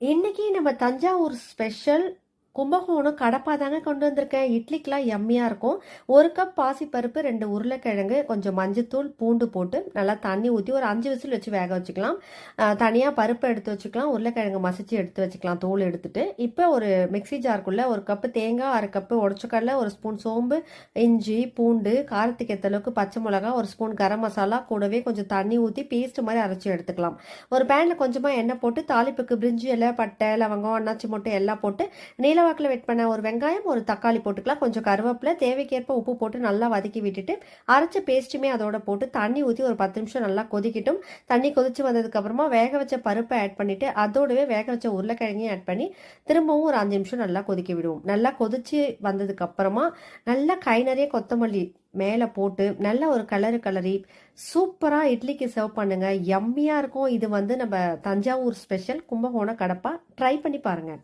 இன்னைக்கு நம்ம தஞ்சாவூர் ஸ்பெஷல் கும்பகோணம் கடப்பா தாங்க கொண்டு வந்திருக்கேன். இட்லிக்கெலாம் எம்மியாக இருக்கும். 1 கப் பாசிப்பருப்பு, 2 உருளைக்கிழங்கு, கொஞ்சம் மஞ்சத்தூள், பூண்டு போட்டு நல்லா தண்ணி ஊற்றி ஒரு 5 விசில் வச்சு வேக வச்சுக்கலாம். தனியாக பருப்பை எடுத்து வச்சுக்கலாம், உருளைக்கிழங்கு மசிச்சு எடுத்து வச்சுக்கலாம் தோல் எடுத்துட்டு. இப்போ ஒரு மிக்ஸி ஜாருக்குள்ளே 1 கப்பு தேங்காய், 1/2 கப்பு உடச்சக்கடலை, 1 ஸ்பூன் சோம்பு, இஞ்சி, பூண்டு, காரத்துக்கு ஏற்ற அளவுக்கு பச்சை மிளகா, 1 ஸ்பூன் கரம் மசாலா, கூடவே கொஞ்சம் தண்ணி ஊற்றி பேஸ்ட் மாதிரி அரைச்சி எடுத்துக்கலாம். ஒரு பேனில் கொஞ்சமாக எண்ணெய் போட்டு தாளிப்புக்கு பிரிஞ்சி இலை, பட்டை, லவங்கம், அன்னாச்சி மொட்டை எல்லாம் போட்டு நீலவாக்கில் வெட் பண்ண ஒரு வெங்காயம், ஒரு தக்காளி போட்டுக்கலாம். கொஞ்சம் கருவேப்பிலை, தேவைக்கேற்ப உப்பு போட்டு நல்லா வதக்கி விட்டுட்டு அரைச்ச பேஸ்ட்டுமே அதோட போட்டு தண்ணி ஊற்றி ஒரு 10 நிமிஷம் நல்லா கொதிக்கட்டும். தண்ணி கொதிச்சு வந்ததுக்கப்புறமா வேக வச்ச பருப்பை ஆட் பண்ணிவிட்டு அதோடவே வேக வச்ச உருளைக்கிழங்கையும் ஆட் பண்ணி திரும்பவும் ஒரு 5 நிமிஷம் நல்லா கொதிக்க விடுவோம். நல்லா கொதிச்சு வந்ததுக்கப்புறமா நல்லா கை நிறைய கொத்தமல்லி மேலே போட்டு நல்ல ஒரு கலரி சூப்பராக இட்லிக்கு சர்வ் பண்ணுங்க. யம்மியாக இருக்கும். இது வந்து நம்ம தஞ்சாவூர் ஸ்பெஷல் கும்பகோணம் கடப்பா. ட்ரை பண்ணி பாருங்கள்.